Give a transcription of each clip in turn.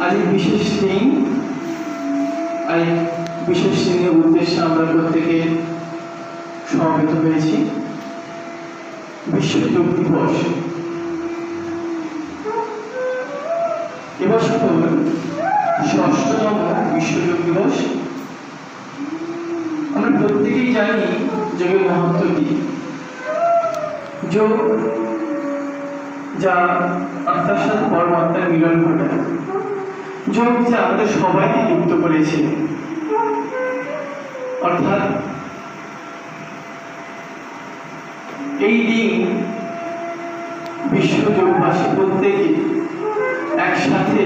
আজ এই বিশেষ দিন, আর এই বিশেষ দিনের উদ্দেশ্যে আমরা প্রত্যেকে সমবেত হয়েছি। বিশ্ব যোগ দিবস এবছর ৬ষ্ঠতম বিশ্ব যোগ দিবস। আমরা প্রত্যেকেই জানি যোগের মহত্ব কি। যোগ যা আত্মার সাথে পরমাত্মার মিলন ঘটায়। যোগ যা আমাদের সবাইকে যুক্ত করেছে, অর্থাৎ এই দিন বিশ্ব যোগবাসী প্রত্যেকে একসাথে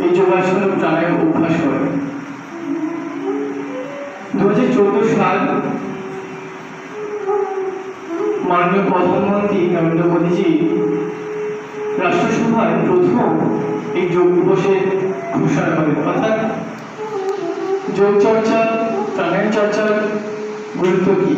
এই যোগাসন প্রাণায়াম অভ্যাস করে। 2014 সাল মাননীয় প্রধানমন্ত্রী নরেন্দ্র মোদীজি রাষ্ট্রসভায় প্রথম এই যোগ দিবসের ঘোষণা করেন। অর্থাৎ যোগ চর্চা, প্রাণায়াম চর্চার গুরুত্ব কি।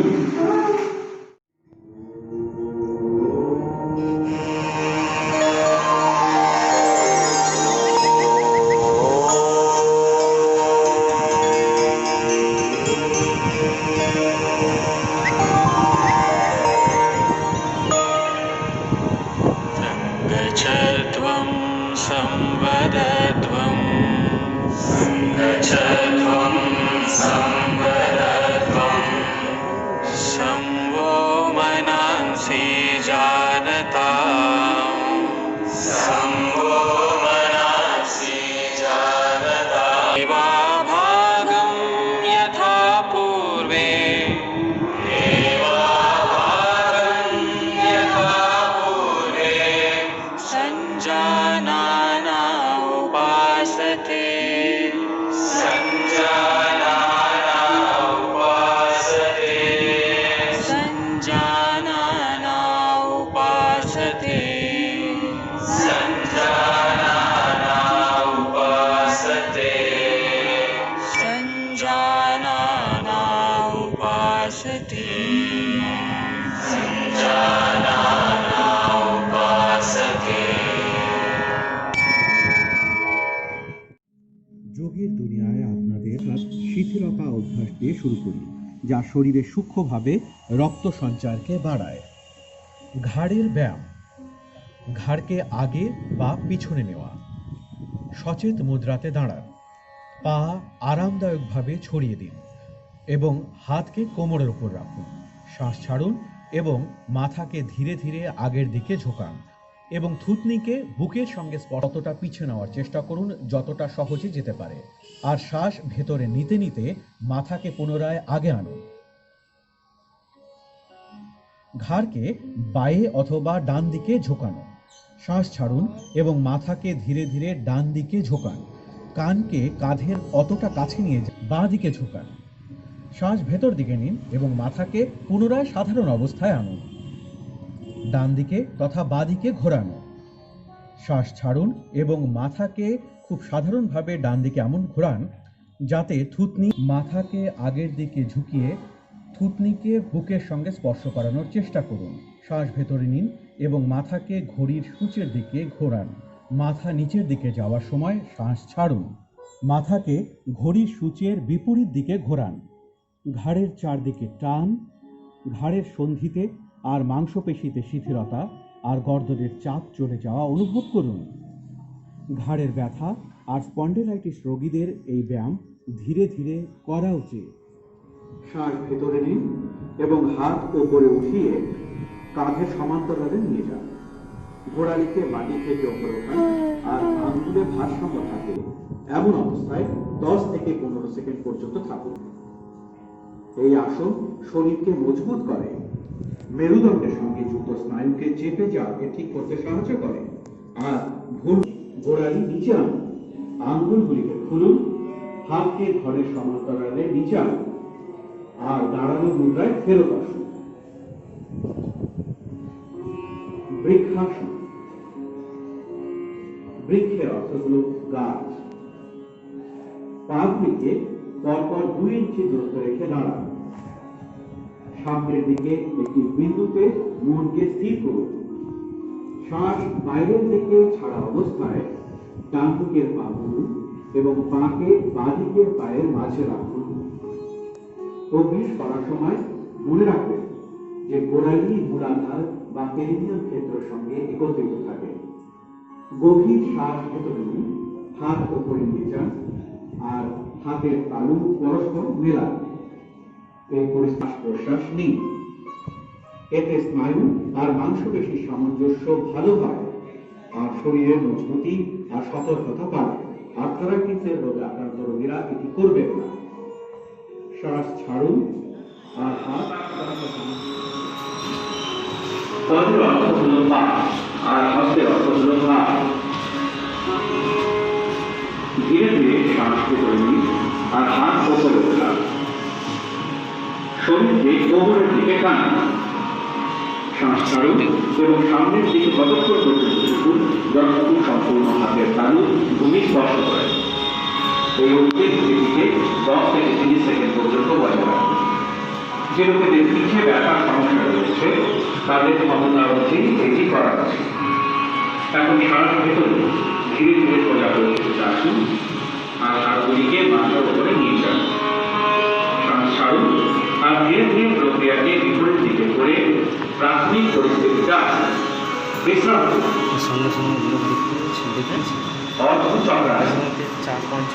संगच्छध्वं संवदध्वं संगच्छध्वं संवदध्वं संवो मनांसि जानताम् संवो मनांसि जानताम् एवाभागं यथा पूर्वे संजानाना उपासते संजानाना उपासते संजानाना उपासते संजानाना उपासते संजानाना उपासते संजानाना उपासते। যোগের দুনিয়ায় আপনাদের শিথিলতা অভ্যাস দিয়ে শুরু করি, যা শরীরে সূক্ষ্মভাবে রক্ত সঞ্চারকে বাড়ায়। ঘাড়ের ব্যায়াম। ঘাড়কে আগে বা পিছনে নেওয়া, সচেত মুদ্রাতে দাঁড়ান, পা আরামদায়কভাবে ছড়িয়ে দিন এবং হাতকে কোমরের উপর রাখুন। শ্বাস ছাড়ুন এবং মাথাকে ধীরে ধীরে আগের দিকে ঝোঁকান এবং থুতনিকে বুকের সঙ্গে ততটা পিছিয়ে নেওয়ার চেষ্টা করুন যতটা সহজে যেতে পারে। আর শ্বাস ভেতরে নিতে নিতে মাথাকে পুনরায় আগে আনুন। ঘাড়কে বাঁয়ে অথবা ডান দিকে ঝোঁকানো। শ্বাস ছাড়ুন এবং মাথাকে ধীরে ধীরে ডান দিকে ঝোঁকান। কানকে কাঁধের অতটা কাছে নিয়ে বাঁ দিকে ঝোঁকান। শ্বাস ভেতর দিকে নিন এবং মাথাকে পুনরায় সাধারণ অবস্থায় আনুন। ডান দিকে তথা বাঁ দিকে ঘোরানো। শ্বাস ছাড়ুন এবং মাথাকে খুব সাধারণভাবে ডান দিকে এমন ঘোরান যাতে থুতনি মাথাকে আগের দিকে ঝুঁকিয়ে থুতনিকে বুকের সঙ্গে স্পর্শ করানোর চেষ্টা করুন। শ্বাস ভেতরে নিন এবং মাথাকে ঘড়ির সূচের দিকে ঘোরান। মাথা নিচের দিকে যাওয়ার সময় শ্বাস ছাড়ুন। মাথাকে ঘড়ির সূচের বিপরীত দিকে ঘোরান। ঘাড়ের চারদিকে টান। ঘাড়ের সন্ধিতে আর মাংসপেশিতে শিথিলতা আর গর্দনের চাপ চলে যাওয়া অনুভব করুন। ঘাড়ের ব্যথা আর স্পন্ডিলাইটিস রোগীদের এই ব্যায়াম ধীরে ধীরে করা উচিত। শ্বাস ভেতরে নিন এবং হাত ওপরে উঠিয়ে কাঁধের সমান্তরালে নিয়ে যান। গোড়ালিকে মাটি থেকে ওপরে ওঠান আর আঙ্গুলে ভারসাম্য থাকে এমন অবস্থায় 10 থেকে 15 সেকেন্ড পর্যন্ত থাকুন। এই আসন শরীরকে মজবুত করে, মেরুদণ্ডের সঙ্গে যুক্ত স্নায়ুকে চেপে যাওয়াকে ঠিক করতে সাহায্য করে। আর ভুল গোড়ালি নিচে আনুন, আঙ্গুলগুলিকে খুলুন, হাতকে ঘরের সমান্তরালে নিচে আনুন আর দাঁড়ানো মুদ্রায় ফেরত আসুন। বৃক্ষাসন। বৃক্ষের অর্থ হল গাছ। পাগুলিকে পরপর 2 ইঞ্চি দূরত্ব রেখে দাঁড়ান। সামনের দিকে একটি বিন্দুতে মনকে স্থির করুন। শ্বাস বাইরের দিকে ছাড়া অবস্থায় ডান দিকের পা তুলুন এবং পাকে বাঁ দিকের পায়ের মাঝে রাখুন। অভ্যেস করার সময় মনে রাখবেন যে গোড়ালি মূলাধার বা পেরিনিয়াল ক্ষেত্রের সঙ্গে একত্রিত থাকে। গভীর শ্বাস ভেতরে নিন, হাত উপরে নিয়ে যান আর হাতের তালু পরস্পর মেলান। এই পরিশ্বাস প্রশ্বাস নিন। এতে স্নায়ু আর মাংসপেশির সামঞ্জস্য ভালো হয় আর শরীরের মজবুতি আর সতর্কতা বাড়ে। আর্থারাইটিসের রোগে আক্রান্ত রোগীরা এটি করবেন না। শ্বাস ছাড়ুন আর হাত পদের অর্থ হল পা আর হস্তের অর্থ হল হাত। ধীরে ধীরে শ্বাস ভেতরে নিন আর হাত উপরে তোলান। শরীরকে কোমরের দিকে টানুন। শ্বাস ছাড়ুন এবং সামনের দিকে কতক্ষণ পর্যন্ত ঝুঁকুন যতটুকু সম্পূর্ণ হাতের তালু ভূমি স্পর্শ করে। এই অভ্যেস স্থিতিকে 10 থেকে 30 সেকেন্ড পর্যন্ত বজায় রাখুন। যে লোকেদের পিঠে ব্যথার সমস্যা রয়েছে তাদের ক্ষমতা অনুযায়ী এটি করা উচিত। এখন শ্বাস ভেতরে ধীরে ধীরে সোজা পরিস্থিতিতে আসুন আর হাতগুলিকে মাথার উপরে নিয়ে যান। শ্বাস ছাড়ুন আর ধীরে ধীরে প্রক্রিয়াকে বিপরীত দিকে করে প্রাথমিক পরিস্থিতিতে আসুন। বিশ্রাম করুন। সঙ্গে সঙ্গে লোক দেখতেছি অর্ধচক্রাসন। 4-5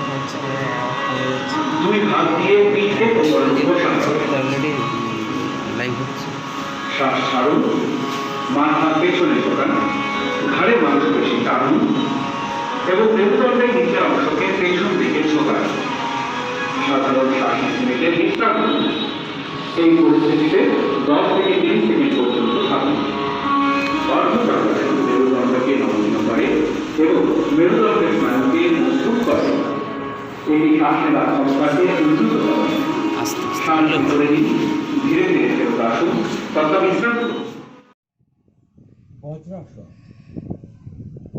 দুই হাত দিয়ে পিঠে কোমরের উপর সাজান। অলরেডি লাইভ হচ্ছে। শ্বাস ছাড়ুন, মাথা পেছনে ঝোঁকান, ঘাড়ে মাংসপেশি টানুন এবং মেরুদণ্ডের নিচের অংশকে পেছন দিকে ঝোঁকান। সাধারণ শ্বাস নিতে বিশ্রাম করুন। এই পরিস্থিতিতে 10 থেকে 30 সেকেন্ড পর্যন্ত থাকুন। অর্ধচক্রাসন মেরুদণ্ডকে নমনীয় করে এবং মেরুদণ্ডের স্নায়ুকে মজবুত করে। এই শ্বাস নেওয়ার ক্ষমতাকে উন্নত করে। আস্তে শ্বাস ভেতরে নিন, ধীরে ধীরে ফেরত আসুন, তথা বিশ্রাম করুন। বজ্রাসন।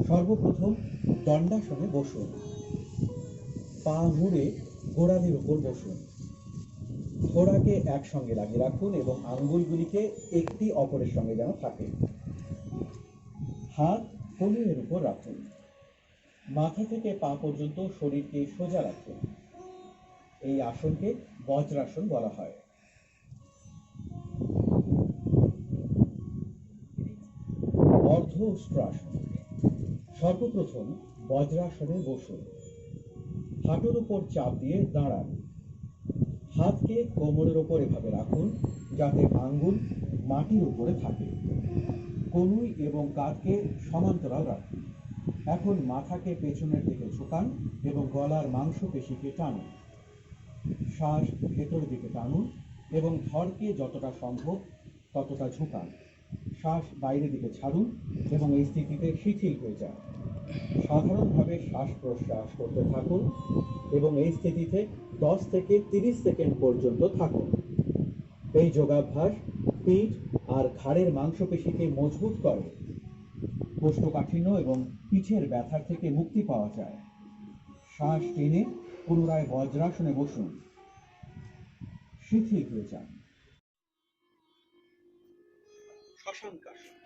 সর্বপ্রথম দণ্ডাসনে বসুন। পা মুড়ে গোড়ালির উপর বসুন। ঘোড়াকে একসঙ্গে লাগিয়ে রাখুন এবং আঙ্গুলগুলিকে একটি অপরের সঙ্গে যেন থাকে। হাত কোমরের উপর রাখুন। মাথা থেকে পা পর্যন্ত শরীরকে সোজা রাখুন। এই আসনকে বজ্রাসন বলা হয়। অর্ধ উষ্ট্রাসন। সর্বপ্রথম বজ্রাসনে বসুন। হাঁটুর উপর চাপ দিয়ে দাঁড়ান। হাতকে কোমরের উপর এভাবে রাখুন যাতে আঙ্গুল মাটির উপরে থাকে। কনুই এবং কাঁধকে সমান্তরাল রাখুন। এখন মাথাকে পেছনের দিকে ঝুঁকান এবং গলার মাংসপেশিকে টানুন। শ্বাস ভেতর দিকে টানুন এবং ধড়কে যতটা সম্ভব ততটা ঝুঁকান। শ্বাস বাইরের দিকে ছাড়ুন এবং এই স্থিতিতে শিথিল হয়ে যান। সাধারণভাবে শ্বাস প্রশ্বাস করতে থাকুন এবং এই স্থিতিতে 10 থেকে 30 সেকেন্ড পর্যন্ত থাকুন। এই যোগাভ্যাস পিঠ আর ঘাড়ের মাংসপেশিকে মজবুত করে। কোষ্ঠকাঠিন্য এবং পিঠের ব্যথার থেকে মুক্তি পাওয়া যায়। শ্বাস টেনে পুনরায় বজ্রাসনে বসুন। শিথিল হয়ে যান। শশাঙ্কাসন।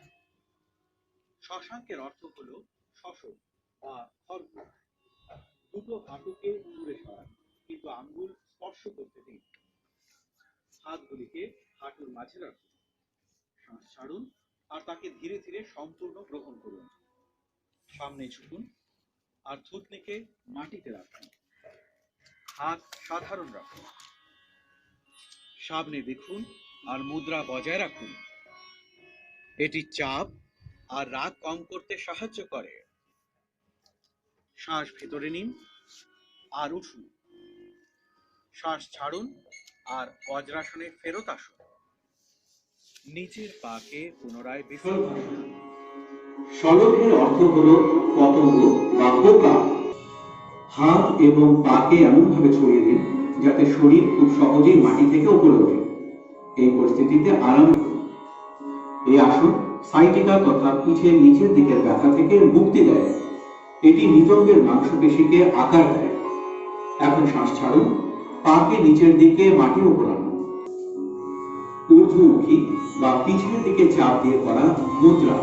শশাঙ্কের অর্থ হলো শশক বা খর্গ। দুটো হাঁটুকে দূরে সরান কিন্তু আঙ্গুল স্পর্শ করতে দিন। হাতগুলিকে হাঁটুর মাঝে রাখুন। শ্বাস ছাড়ুন আর তাকে ধীরে ধীরে সম্পূর্ণ গ্রহণ করুন। সামনে ঝুঁকুন আর থুতনিকে মাটিতে রাখুন। হাত সাধারণ রাখুন। সামনে দেখুন আর মুদ্রা বজায় রাখুন। এটি চাপ আর রাগ কম করতে সাহায্য করে। শ্বাস ভেতরে নিন আর উঠুন। শ্বাস ছাড়ুন আর বজ্রাসনে ফেরত আসুন। নিচের পাকে পুনরায় বিশ্রাম করুন। সলভের অর্থ হল পতঙ্গ বা পোকা। হাত এবং পাকে এমনভাবে ছড়িয়ে দিন যাতে শরীর খুব সহজেই মাটি থেকে উপরে ওঠে। এই পরিস্থিতিতে আরাম করুন। এই আসন সাইটিকা তথা পিঠের নিচের দিকের ব্যথা থেকে মুক্তি দেয়। এটি নিতম্বের মাংসপেশিকে আকার দেয়। এখন শ্বাস ছাড়ুন, পাকে নিচের দিকে মাটির উপর আনুন। ঊর্ধ্বমুখী বা পিঠের দিকে চাপ দিয়ে করা মুদ্রা।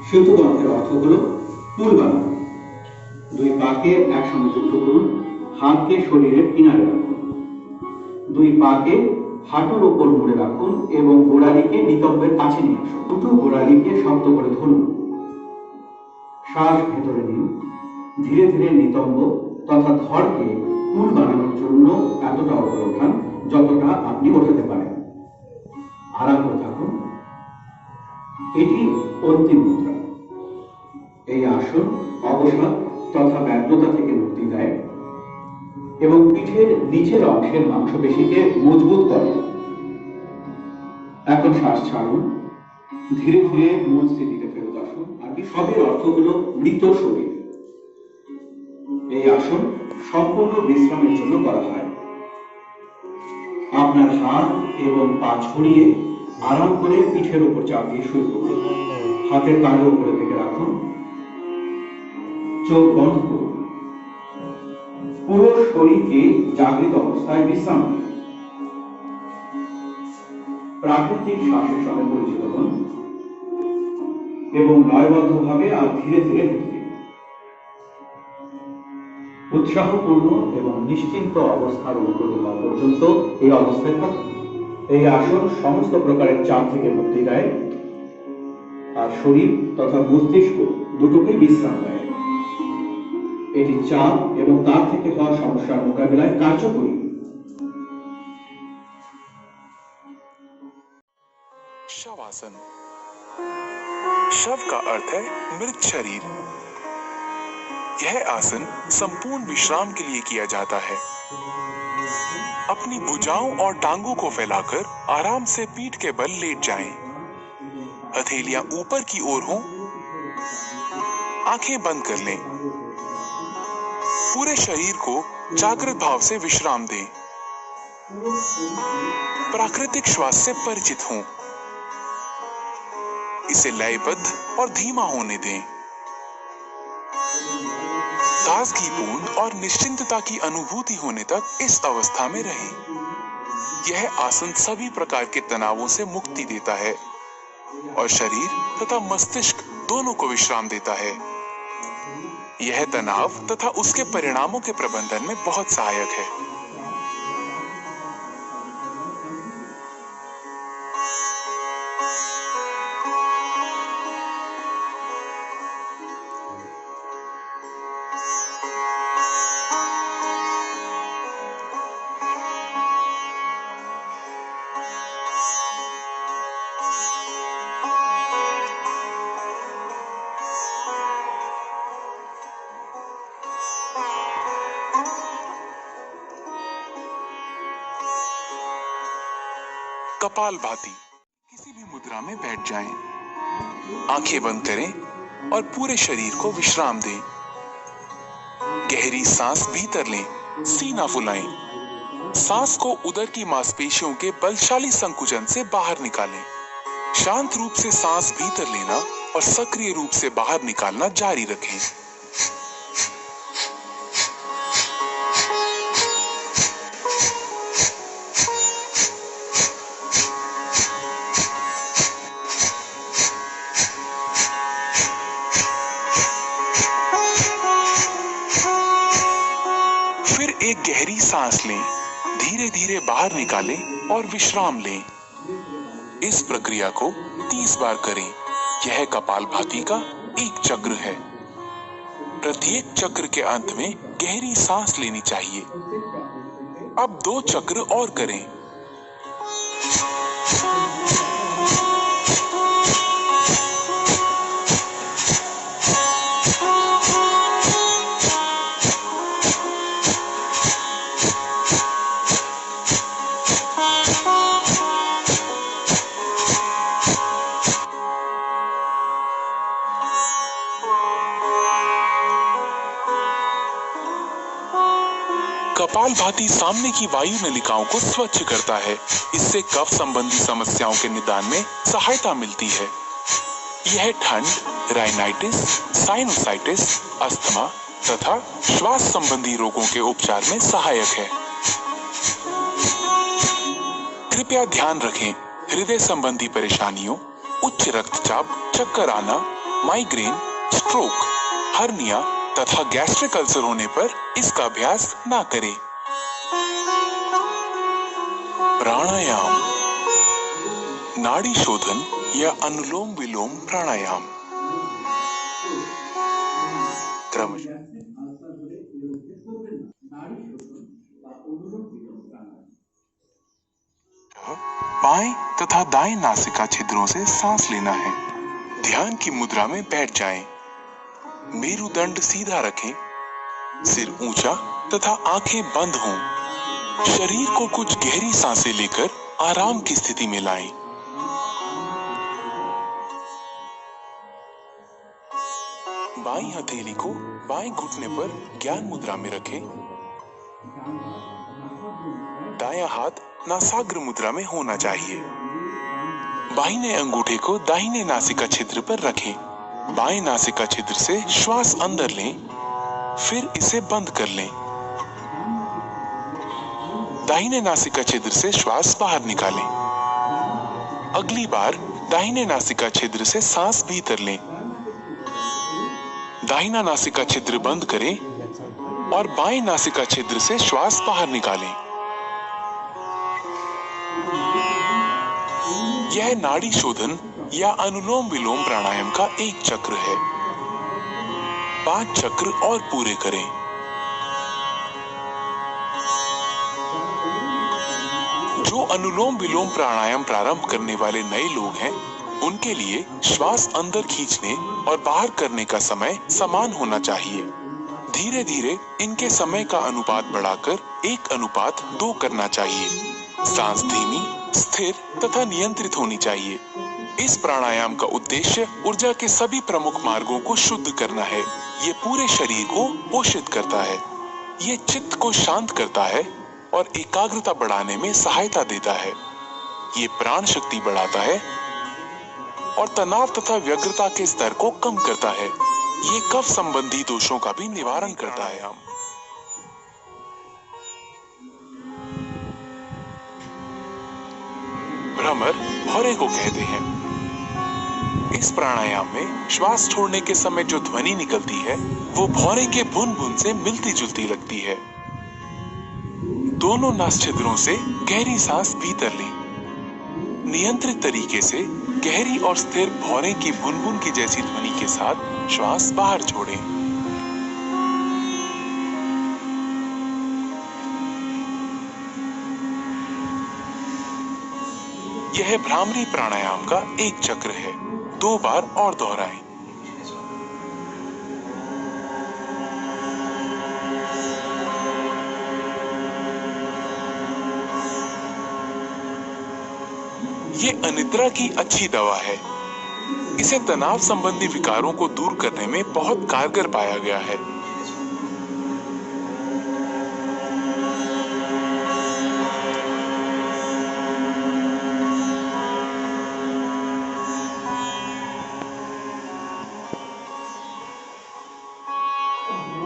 সেতুবন্ধের অর্থ হলো পুল বানানো। দুই পাকে একসঙ্গে যুক্ত করুন, হাতকে শরীরের কিনারে রাখুন। দুই পাকে হাঁটুর ওপর মুড়ে রাখুন এবং গোড়ালিকে নিতম্বের কাছে নিয়ে আসুন। দুটো গোড়ালিকে শক্ত করে ধরুন। শ্বাস ভেতরে নিন। ধীরে ধীরে নিতম্ব তথা ধড়কে পুল বানানোর জন্য এতটা উপরে ওঠান যতটা আপনি ওঠাতে পারেন। আরাম করে থাকুন। এটি অন্তিম মুদ্রা। এই আসন অবসাদ তথা ব্যগ্রতা থেকে মুক্তি দেয় এবং পিঠের নিচের অংশের মাংসপেশিকে মজবুত করে। এখন শ্বাস ছাড়ুন। ধীরে ধীরে মূল স্থিতিতে ফেরত আসুন। আর সবের অর্থ হলো মৃত শরীর। এই আসন সম্পূর্ণ বিশ্রামের জন্য করা হয়। আপনার হাত এবং পা ছড়িয়ে আরাম করে পিঠের উপর চাপ দিয়ে শুরু করুন। হাতের তালু উপরে থেকে রাখুন। চোখ বন্ধ করুন। পুরো শরীরকে জাগৃত অবস্থায় বিশ্রাম দিন। প্রাকৃতিক শ্বাসের সঙ্গে পরিচিত হন এবং লয়বদ্ধভাবে আর ধীরে ধীরে হেঁটে দিন। উৎসাহপূর্ণ এবং নিশ্চিন্ত অবস্থার অনুভূতি হওয়া পর্যন্ত এই অবস্থায় থাকুন। এই আসন সমস্ত প্রকারের চাপ থেকে মুক্তি দেয় আর শরীর তথা মস্তিষ্ক দুটোকেই বিশ্রাম দেয়। এটি চাপ এবং তার থেকে হওয়া সমস্যার মোকাবিলায় কার্যকরী। शवासन। शव का अर्थ है मृत शरीर। यह आसन संपूर्ण विश्राम के लिए किया जाता है। अपनी भुजाओं और टांगों को फैलाकर आराम से पीठ के बल लेट जाएं। हथेलियां ऊपर की ओर हों। आंखें बंद कर लें। पूरे शरीर को जागृत भाव से विश्राम दें। प्राकृतिक श्वास से परिचित हों। इसे लयबद्ध और धीमा होने दें। ताजगीपूर्ण और निश्चिंतता की अनुभूति होने तक इस अवस्था में रहें। यह आसन सभी प्रकार के तनावों से मुक्ति देता है और शरीर तथा मस्तिष्क दोनों को विश्राम देता है। यह तनाव तथा उसके परिणामों के प्रबंधन में बहुत सहायक है। कपालभाति। किसी भी मुद्रा में बैठ जाएं। आंखें बंद करें और पूरे शरीर को विश्राम दें। गहरी सांस भीतर लें, सीना फुलाएं। सांस को उदर की मांसपेशियों के बलशाली संकुचन से बाहर निकालें। शांत रूप से सांस भीतर लेना और सक्रिय रूप से बाहर निकालना जारी रखें। एक गहरी सांस लें, धीरे धीरे बाहर निकालें और विश्राम लें। इस प्रक्रिया को 30 बार करें। यह कपालभाति का एक चक्र है। प्रत्येक चक्र के अंत में गहरी सांस लेनी चाहिए। अब 2 चक्र और करें। कपालभाति सामने की वायु नलिकाओं को स्वच्छ करता है। इससे कफ संबंधी समस्याओं के निदान में सहायता मिलती है। यह ठंड, राइनाइटिस, साइनोसाइटिस, अस्थमा तथा श्वास संबंधी रोगों के उपचार में सहायक है। कृपया ध्यान रखें, हृदय संबंधी परेशानियों, उच्च रक्तचाप, चक्कर आना, माइग्रेन, स्ट्रोक, हर्निया तथा गैस्ट्रिक अल्सर होने पर इसका अभ्यास ना करें। प्राणायाम, नाड़ी शोधन या अनुलोम विलोम प्राणायाम। क्रमशः बाएं तथा दाएं नासिका छिद्रों से सांस लेना है। ध्यान की मुद्रा में बैठ जाएं। मेरुदंड सीधा रखें, सिर ऊंचा तथा आंखें बंद हों। शरीर को कुछ गहरी सांसें लेकर आराम की स्थिति में लाएं। बाईं हथेली को बाएं घुटने पर ज्ञान मुद्रा में रखें। दायां हाथ नासाग्र मुद्रा में होना चाहिए। बाहिने अंगूठे को दाहिने नासिका छिद्र पर रखें। बाएं नासिका छिद्र से श्वास अंदर लें, फिर इसे बंद कर लें। दाहिने नासिका छिद्र से श्वास बाहर निकालें। अगली बार दाहिने नासिका छिद्र से सांस भीतर लें। दाहिना नासिका छिद्र बंद करें और बाएं नासिका छिद्र से श्वास बाहर निकालें। यह नाड़ी शोधन या अनुलोम विलोम प्राणायाम का एक चक्र है। 5 चक्र और पूरे करें। जो अनुलोम विलोम प्राणायाम प्रारंभ करने वाले नए लोग हैं, उनके लिए श्वास अंदर खींचने और बाहर करने का समय समान होना चाहिए। धीरे धीरे इनके समय का अनुपात बढ़ाकर 1:2 करना चाहिए। सांस धीमी, स्थिर तथा नियंत्रित होनी चाहिए। इस प्राणायाम का उद्देश्य ऊर्जा के सभी प्रमुख मार्गों को शुद्ध करना है। ये पूरे शरीर को पोषित करता है। ये चित्त को शांत करता है और एकाग्रता बढ़ाने में सहायता देता है। ये प्राण शक्ति बढ़ाता है और तनाव तथा व्यग्रता के स्तर को कम करता है। ये कफ संबंधी दोषों का भी निवारण करता है। भ्रमर भौरे को कहते हैं। इस प्राणायाम में श्वास छोड़ने के समय जो ध्वनि निकलती है, वो भौरे के बुन बुन से मिलती जुलती लगती है। दोनों नासछिद्रों से गहरी सांस भीतर लें। नियंत्रित तरीके से गहरी और स्थिर भौरे की बुनबुन की जैसी ध्वनि के साथ श्वास बाहर छोड़ें। यह भ्रामरी प्राणायाम का एक चक्र है। 2 बार और दोहराएं। ये अनिद्रा की अच्छी दवा है। इसे तनाव संबंधी विकारों को दूर करने में बहुत कारगर पाया गया है।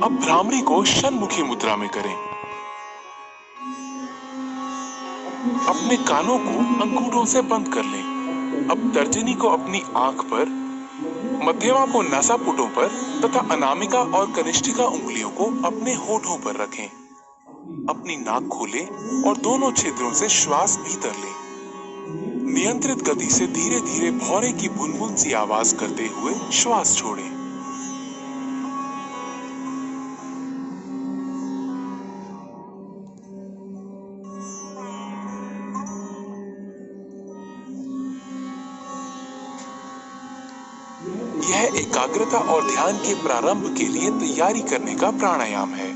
अब भ्रामरी को षण्मुखी मुद्रा में करें। अपने कानों को अंगूठों से बंद कर लें। अब तर्जनी को अपनी आंख पर, मध्यमा को नासापुटों पर तथा अनामिका और कनिष्ठिका उंगलियों को अपने होठों पर रखें। अपनी नाक खोलें और दोनों छिद्रों से श्वास भीतर लें। नियंत्रित गति से धीरे धीरे भौरे की बुनबुन सी आवाज करते हुए श्वास छोड़ें। यह एकाग्रता और ध्यान के प्रारंभ के लिए तैयारी करने का प्राणायाम है।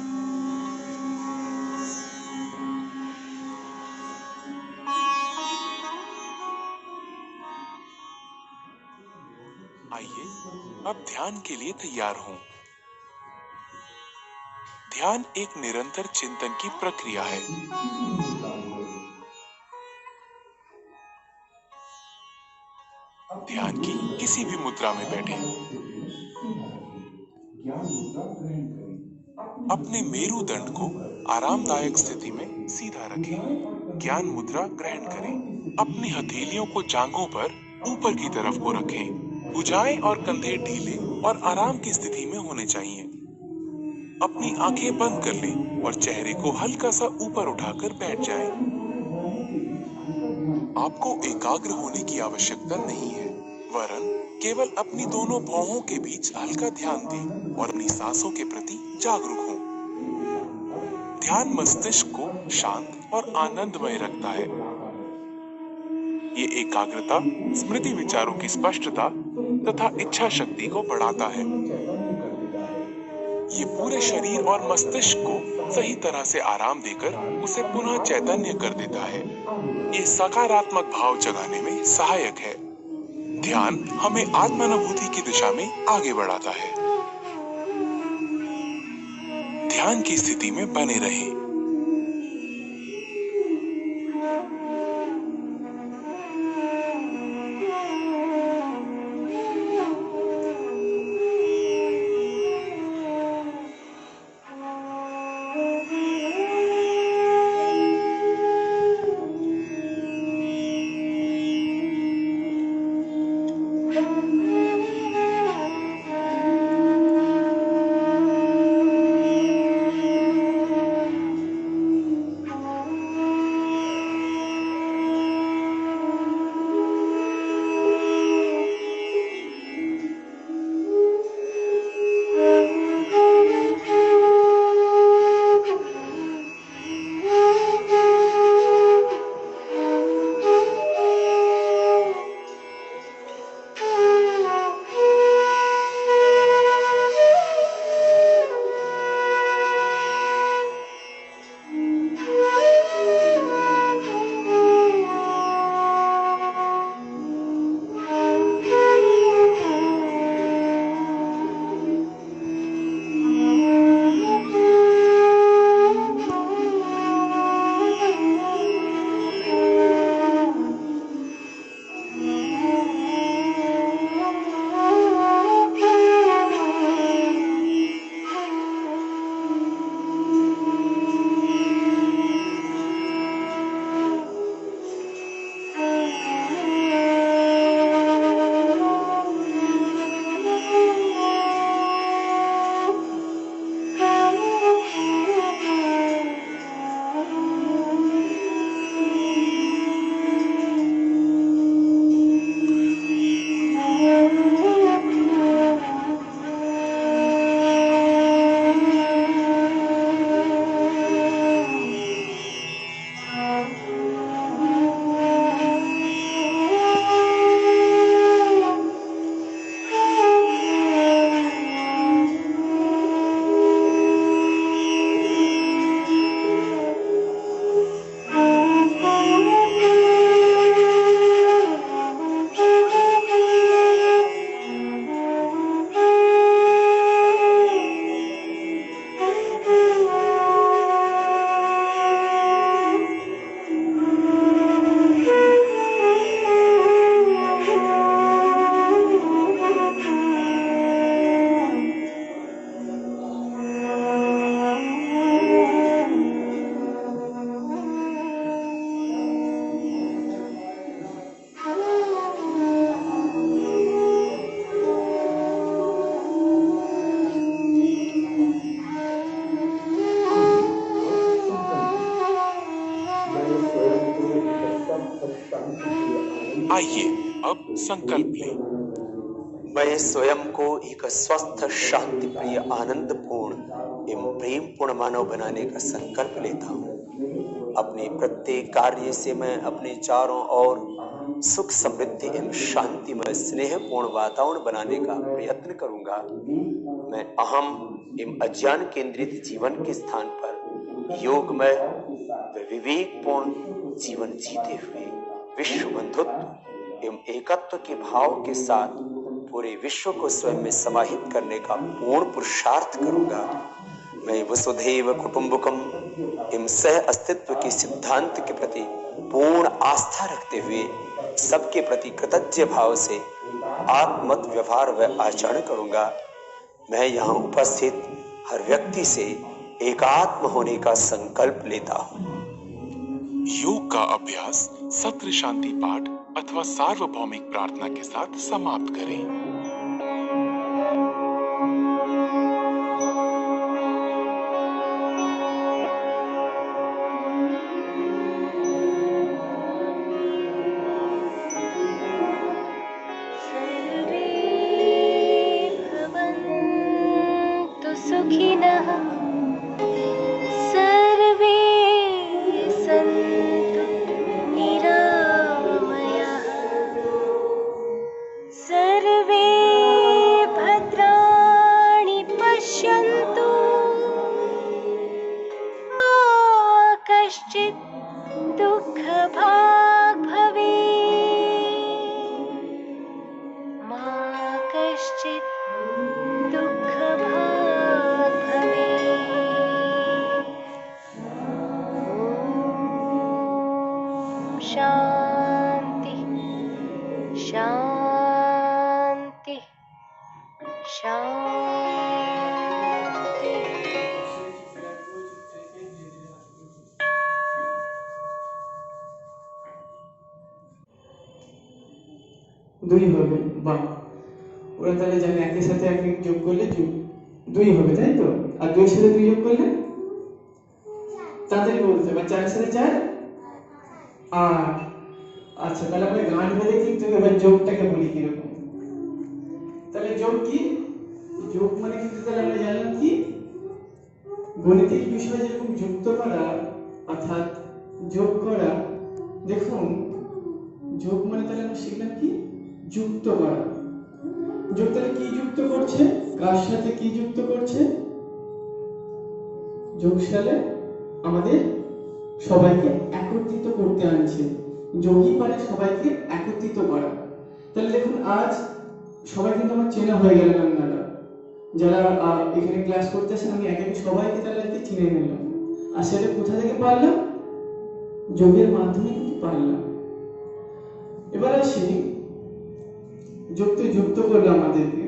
आइए अब ध्यान के लिए तैयार हों। ध्यान एक निरंतर चिंतन की प्रक्रिया है। ध्यान की किसी भी मुद्रा में बैठें। अपने मेरुदंड को आरामदायक स्थिति में सीधा रखें। ज्ञान मुद्रा ग्रहण करें। अपनी हथेलियों को जांघों पर ऊपर की तरफ को रखें। भुजाएं और कंधे ढीले और आराम की स्थिति में होने चाहिए। अपनी आंखें बंद कर लें और चेहरे को हल्का सा ऊपर उठाकर बैठ जाएं। आपको एकाग्र होने की आवश्यकता नहीं है, वरन केवल अपनी दोनों भौहों के बीच हल्का ध्यान दें और अपनी सांसों के प्रति जागरूक हों। ध्यान मस्तिष्क को शांत और आनंदमय रखता है। ये एकाग्रता स्मृति विचारों की स्पष्टता तथा इच्छा शक्ति को बढ़ाता है। ये पूरे शरीर और मस्तिष्क को सही तरह से आराम देकर उसे पुनः चैतन्य कर देता है। ये सकारात्मक भाव जगाने में सहायक है। ध्यान हमें आत्मानुभूति की दिशा में आगे बढ़ाता है। ध्यान की स्थिति में बने रहें। आइए अब संकल्प लें। मैं स्वयं को एक स्वस्थ, शांति प्रिय, आनंद पूर्ण एवं प्रेम पूर्ण मानव बनाने का संकल्प लेता हूँ। अपने प्रत्येक कार्य से मैं अपने चारों ओर सुख, समृद्धि एवं शांतिमय, स्नेहपूर्ण वातावरण बनाने का प्रयत्न करूंगा। मैं अहम एवं अज्ञान केंद्रित जीवन के स्थान पर योगमय व विवेकपूर्ण जीवन जीते हुए विश्व बंधुत्व एवं एकत्व के भाव के साथ पूरे विश्व को स्वयं में समाहित करने का पूर्ण पुरुषार्थ करूंगा। मैं वसुधैव कुटुंबकम एवं सह अस्तित्व के सिद्धांत के प्रति पूर्ण आस्था रखते हुए सबके प्रति कृतज्ञ भाव से आत्मत व्यवहार व आचरण करूंगा। मैं यहाँ उपस्थित हर व्यक्ति से एकात्म होने का संकल्प लेता हूँ। योग का अभ्यास सत्र शांति पाठ अथवा सार्वभौमिक प्रार्थना के साथ समाप्त करें। कश्चित् दुःखभाग् भवेत् मा कश्चित् दुःखभाग् भवेत् ॐ शान्ति शान्ति शान्ति। দুই হবে, বাহ। ওরা তাহলে জানে একের সাথে এক যোগ করলে দুই হবে, তাই তো? আর দুইয়ের সাথে দুই যোগ করলে তাড়াতাড়ি বলতে হবে, 4 এর সাথে 4 8। আচ্ছা, তাহলে আমরা গান বেঁধে কিন্তু এবার যোগটাকে বলি কিরকম। তাহলে যোগ কি? যোগ মানে কিন্তু তাহলে আমরা জানলাম কি, গণিতিক বিষয় যেরকম যুক্ত করা অর্থাৎ যোগ করা। দেখুন, যোগ মানে তাহলে আমরা শিখলাম কি, যুক্ত করা। যোগ তাহলে কি যুক্ত করছে, কার সাথে কি যুক্ত করছে? যোগ সালে আমাদের সবাইকে একত্রিত করতে আনছে। যোগই পারে সবাইকে একত্রিত করা। তাহলে দেখুন, আজ সবাই কিন্তু আমার চেনা হয়ে গেলেন। আপনারা যারা এখানে ক্লাস করতেছেন, আমি একে একে সবাইকে তাহলে চিনে নিলাম। আর সেটা কোথা থেকে পারলাম? যোগের মাধ্যমে কিন্তু পারলাম। এবার আসি, যোগ তো যুক্ত করলো আমাদেরকে।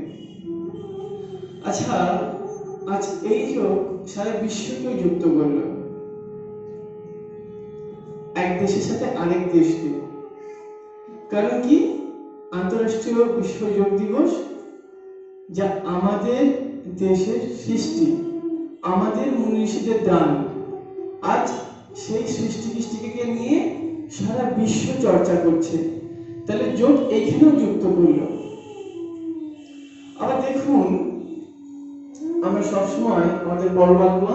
আচ্ছা, আজ এই যোগ সারা বিশ্বকে যুক্ত করলো, এক দেশের সাথে আরেক দেশকে। কারণ কি? আন্তঃরাষ্ট্রীয় বিশ্ব যোগ দিবস, যা আমাদের দেশের সৃষ্টি, আমাদের মুনি ঋষিদের দান। আজ সেই সৃষ্টিকে নিয়ে সারা বিশ্ব চর্চা করছে। তাহলে যোগ এইখানেও যুক্ত করল। আবার দেখুন, আমরা সবসময় আমাদের বড় বাবা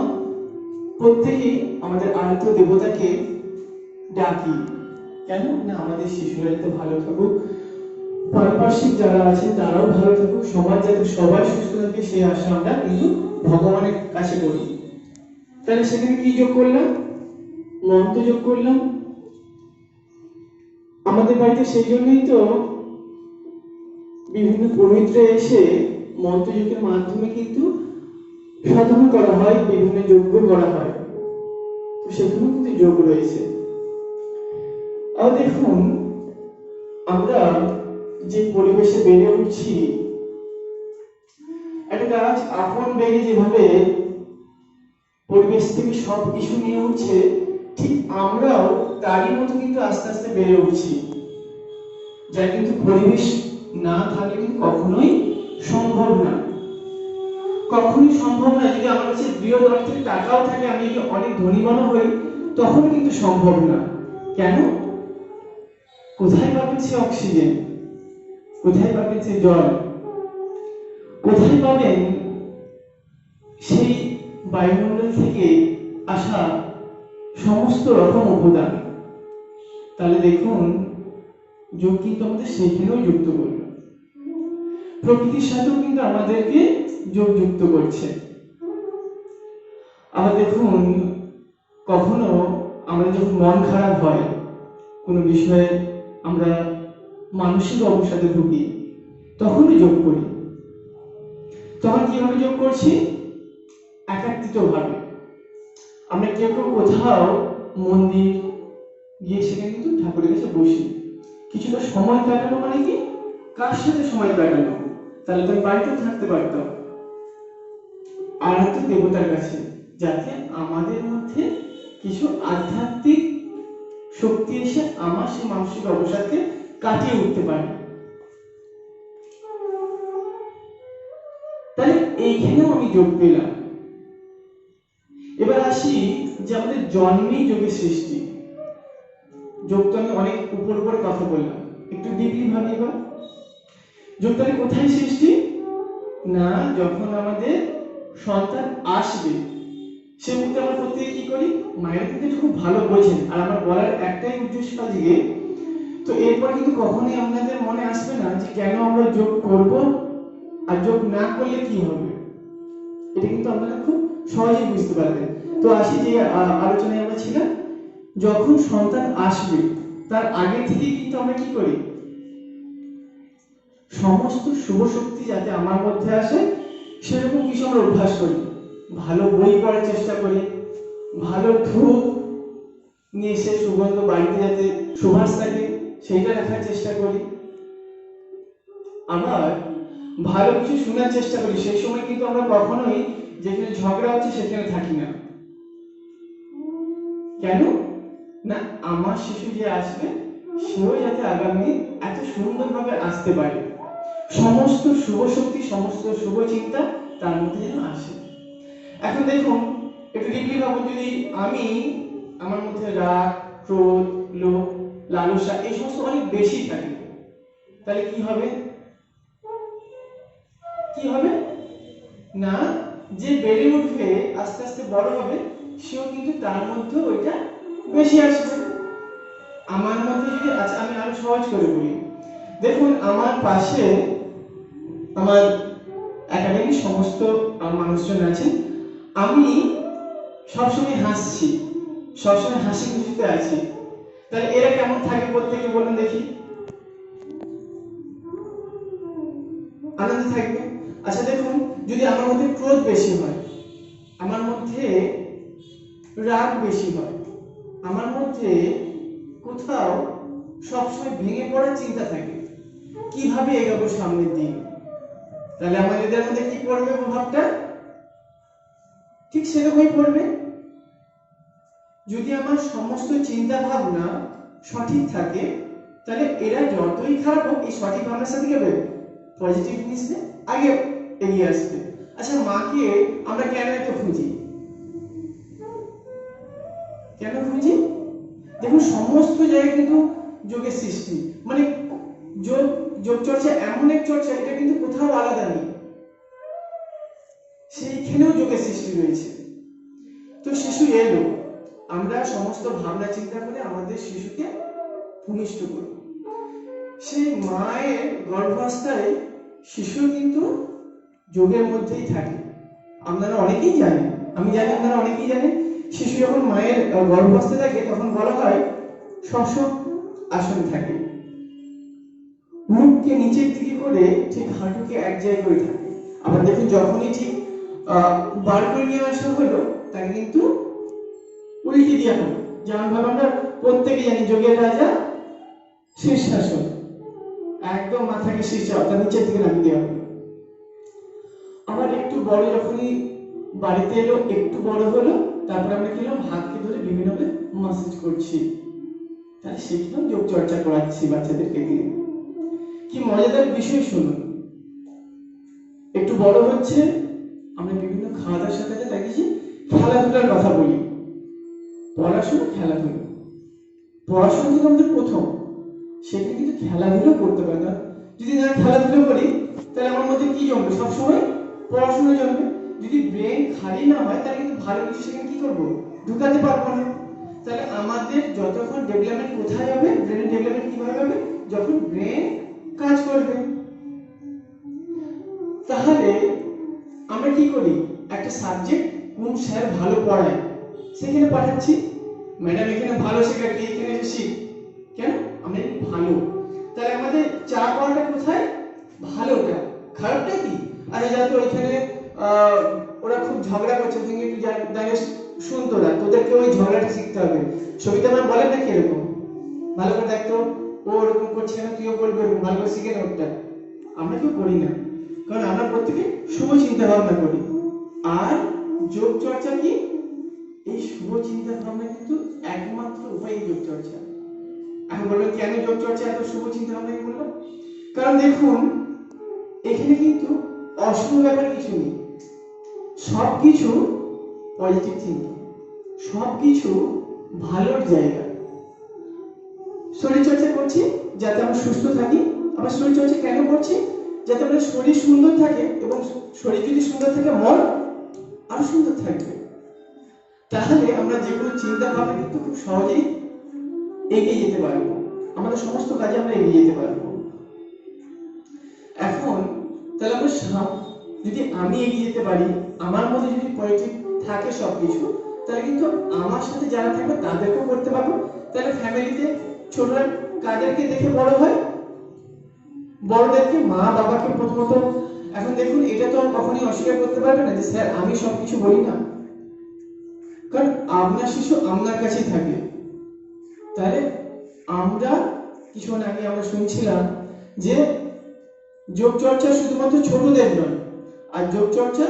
প্রত্যেকেই আমাদের আরাধ্য দেবতাকে ডাকি। কেন না? আমাদের শিশুরা যাতে ভালো থাকুক, পারিপার্শ্বিক যারা আছে তারাও ভালো থাকুক, সমাজ যাতে সবাই সুস্থ থাকে, সেই আশা আমরা কিন্তু ভগবানের কাছে করি। তাহলে সেখানে কি যোগ করলাম? মন্ত্র যোগ করলাম। আমাদের বাড়িতে সেই জন্যই তো বিভিন্ন পুরোহিতরা এসে মন্ত্রযোগের মাধ্যমে কিন্তু সাধনা করা হয়, বিভিন্ন যজ্ঞ করা হয়। সেখানেও কিন্তু যোগ রয়েছে। আর দেখুন, আমরা যে পরিবেশে বেড়ে উঠছি, একটা গাছ আপন বেগে যেভাবে পরিবেশ থেকে সবকিছু নিয়ে উঠছে, ঠিক আমরাও তারই মতো কিন্তু আস্তে আস্তে বেড়ে উঠছি। যা কিন্তু পরিবেশ না থাকলে কিন্তু কখনোই সম্ভব না। কখনোই সম্ভব না। যদি আমার কাছে বৃহৎ অর্থের টাকাও থাকে, আমি যদি অনেক ধনীমানও হই, তখন কিন্তু সম্ভব না। কেন? কোথায় পাবেন সে অক্সিজেন? কোথায় পাবেন সে জল? কোথায় পাবেন সেই বায়ুমণ্ডল থেকে আসা সমস্ত রকম উপাদান? তাহলে দেখুন, যোগ কিন্তু আমাদের সেখানেও যুক্ত করল। প্রকৃতির সাথেও কিন্তু আমাদেরকে যোগ যুক্ত করছে। আবার দেখুন, কখনো আমাদের যখন মন খারাপ হয়, কোনো বিষয়ে আমরা মানসিক অবসাদে ভুগি, তখনই যোগ করি। তখন কিভাবে যোগ করছি? একাত্রিত ভাবে। আমরা কেউ কেউ কোথাও মন্দির গিয়ে সেখানে কিন্তু ঠাকুরের কাছে বসি। কিছুটা সময় কাটানো মানে কি? কার সাথে সময় কাটানো? তাহলে তো বাড়িতেও থাকতে পারতাম, আরাধ্য দেবতার কাছে, যাতে আমাদের মধ্যে কিছু আধ্যাত্মিক শক্তি এসে আমার সেই মানসিক অবসাদকে কাটিয়ে উঠতে পারে। তাহলে এইখানেও আমি যোগ পেলাম। এবার আসি যে আমাদের জন্মেই যোগের সৃষ্টি। যোগ তো আমি অনেক উপর উপর কথা বললাম, একটু ডিপলি ভাবি এবার। যোগ তাহলে কোথায় সৃষ্টি? না, যখন আমাদের সন্তান আসবে, সে মুহূর্তে আমরা প্রত্যেকে কি করি? মায়ের কিন্তু খুব ভালো বোঝেন। আর আমার বলার একটাই উদ্দেশ্য আজকে, তো এরপর কিন্তু কখনোই আপনাদের মনে আসবে না যে কেন আমরা যোগ করব আর যোগ না করলে কি হবে। এটা কিন্তু আপনারা খুব সহজেই বুঝতে পারবেন। তো আসি যে আলোচনায় আমরা ছিলাম, যখন সন্তান আসবে তার আগে থেকেই কিন্তু আমরা কি করি, সমস্ত শুভ শক্তি যাতে আমার মধ্যে আসে সেরকম কিছু আমরা অভ্যাস করি। ভালো বই পড়ার চেষ্টা করি, ভালো ধূপ নিয়ে এসে সুগন্ধ বাড়িতে যাতে সুবাস থাকে সেইটা রাখার চেষ্টা করি। আবার ভালো কিছু শোনার চেষ্টা করি। সেই সময় কিন্তু আমরা কখনোই যেখানে ঝগড়া হচ্ছে সেখানে থাকি না। কেন না, আমার শিশু যে আসবে সেও যাতে আগামী এত সুন্দরভাবে আসতে পারে, সমস্ত শুভ শক্তি সমস্ত শুভ চিন্তা তার মধ্যে যেন আসে। এখন দেখুন একটু ডিপলি ভাবুন, যদি আমি আমার মধ্যে রাগ, ক্রোধ, লোভ, লালসা এই সমস্ত অনেক বেশি থাকে, তাহলে কি হবে? কি হবে না, যে বেড়ে উঠবে আস্তে আস্তে বড় হবে সেও কিন্তু তার মধ্যে ওইটা বেশি আসবে। আমার মধ্যে যদি, আচ্ছা আমি আরো সহজ করে বলি, দেখুন আমার পাশে আমার একাডেমির সমস্ত মানুষজন আছেন, আমি সবসময় হাসছি, সবসময় হাসি খুশিতে আছি, তাহলে এরা কেমন থাকে প্রত্যেকে বলুন দেখি? আনন্দে থাকবে। আচ্ছা দেখুন, যদি আমার মধ্যে ক্রোধ বেশি হয়, আমার মধ্যে রাগ বেশি হয়, আমার মধ্যে কোথাও সবসময় ভেঙে পড়ার চিন্তা থাকে, কিভাবে এগোবো সামনের দিন, তাহলে আমাদের মধ্যে কি পড়বে প্রভাবটা? ঠিক সেরকমই পড়বে। যদি আমার সমস্ত চিন্তা ভাবনা সঠিক থাকে তাহলে এরা যতই খারাপ হোক এই সঠিক ভাবনার সাথে কি হবে, পজিটিভ জিনিসে আগে এগিয়ে আসবে। আচ্ছা মাকে আমরা কেন এত খুঁজি? কেন খুঁজি? দেখুন সমস্ত জায়গায় কিন্তু যোগের সৃষ্টি, মানে যোগ যোগ চর্চা এমন এক চর্চা, এটা কিন্তু কোথাও আলাদা নেই, সেইখানেও যোগের সৃষ্টি রয়েছে। তো শিশু এলো, আমরা সমস্ত ভাবনা চিন্তা করে আমাদের শিশুকে ভূমিষ্ঠ করব। সেই মায়ের গর্ভাবস্থায় শিশু কিন্তু যোগের মধ্যেই থাকে। আপনারা অনেকেই জানেন, আমি জানি আপনারা অনেকেই জানেন, শিশু যখন মায়ের গর্ভাবস্থায় থাকে তখন বলা হয় শশক আসনে থাকে, মুখকে নিচের দিকে করে ঠিক হাঁটুকে এক জায়গায় করে থাকে। আবার দেখুন যখনই ঠিক বার করে নিয়ে আসা হলো তাকে কিন্তু উল্টে দেওয়া হলো, যেমন ভাবে আমরা প্রত্যেকে জানি যোগের রাজা শীর্ষাসন, একদম মাথাকে শীর্ষে অর্থাৎ নিচের দিকে নামিয়ে দেওয়া হলো। আবার একটু বড় যখনই বাড়িতে এলো, একটু বড় হলো, তারপরে আমরা কি হলাম, হাতকে ধরে বিভিন্নভাবে মাসাজ করছি, তাহলে সেখানেও যোগ চর্চা করাচ্ছি বাচ্চাদেরকে দিয়ে। কি মজাদার বিষয় শুনুন, একটু বড় হচ্ছে, আমরা বিভিন্ন খাওয়া দাওয়ার সাথে দেখেছি খেলাধুলার কথা বলি, পড়াশোনা খেলাধুলা, পড়াশোনা কিন্তু আমাদের প্রথম, সেখানে কিন্তু খেলাধুলো করতে পারে না। যদি না খেলাধুলো করি তাহলে আমার মধ্যে কি জমবে, সবসময় পড়াশোনা জমবে। যদি ব্রেন খালি না হয় তাহলে কিন্তু ভালো কিছু সেখানে কি করবো, ঢুকাতে পারবো না। তাহলে আমাদের যতক্ষণ ডেভেলপমেন্ট কোথায় হবে, ব্রেনের ডেভেলপমেন্ট কিভাবে হবে, যখন ব্রেন কাজ করবে। তাহলে আমরা কি করি, একটা সাবজেক্ট কোন স্যার ভালো পড়ায় সেখানে পাঠাচ্ছি, ম্যাডাম এখানে ভালো শেখায়, এখানে এসে শিখ, কেন আমরা ভালো। তাহলে আমাদের চা পড়াটা কোথায়, ভালোটা, খারাপটা কি? আরে যা তো ওইখানে ওরা খুব ঝগড়া করছে, তুমি একটু দাঁড়িয়ে শুনতো না, তোদেরকে ওই ঝগড়াটা শিখতে হবে। সবিতা ম্যাম বলেন নাকি এরকম, ভালো করে দেখতো ও ওরকম করছে না, তুইও বলবি ওরকম, ভালো করে শিখে নোটটা। আমরা কেউ করি না, কারণ আমরা প্রত্যেকে শুভ চিন্তা ভাবনা করি। আর যোগ চর্চা কি, এই শুভ চিন্তা ভাবনা কিন্তু একমাত্র উপায় যোগ চর্চা। এখন বলবেন কেন যোগ চর্চা এত শুভ চিন্তা ভাবনা বললাম? কারণ দেখুন এখানে কিন্তু অশুভ ব্যাপার কিছু নেই, সবকিছু পজিটিভ থিঙ্কিং, সবকিছু ভালোর জায়গা। শরীর চর্চা করছি যাতে আমরা সুস্থ থাকি, আবার শরীর চর্চা কেন করছি, যাতে আমাদের শরীর সুন্দর থাকে, এবং শরীর যদি সুন্দর থাকে মন আরো সুন্দর থাকবে। তাহলে আমরা যেগুলো চিন্তা ভাবনা কিন্তু খুব সহজেই এগিয়ে যেতে পারবো, আমাদের সমস্ত কাজে আমরা এগিয়ে যেতে পারবো। এখন তাহলে আমরা যদি আমি এগিয়ে যেতে পারি, আমার মধ্যে যদি পজিটিভ থাকে সবকিছু, তাহলে কিন্তু আমার সাথে যারা থাকবে তাদেরকেও করতে পারবো। তাহলে ফ্যামিলিতে ছোটরা কাদেরকে দেখে বড় হয়? বড়দেরকে, মা বাবাকে প্রথমত। এখন দেখুন, এটা তো কখনোই অস্বীকার করতে পারবে না যে স্যার আমি সবকিছু বলি না, কারণ আপনার শিশু আপনার কাছেই থাকে। তাহলে আমরা কিছুক্ষণ আগে আমরা শুনছিলাম যে যোগ চর্চা শুধুমাত্র ছোটদের নয়, আর যোগ চর্চা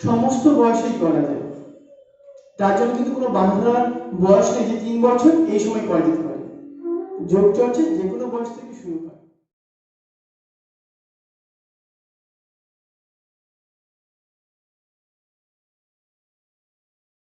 সমস্ত বয়সেই করা যায়। তার জন্য কিন্তু কোনো বাঁধার বয়স নেই যে 3 বছর এই সময় করা যেতে পারে। যোগ চর্চা যে কোনো বয়স থেকে শুরু হয়।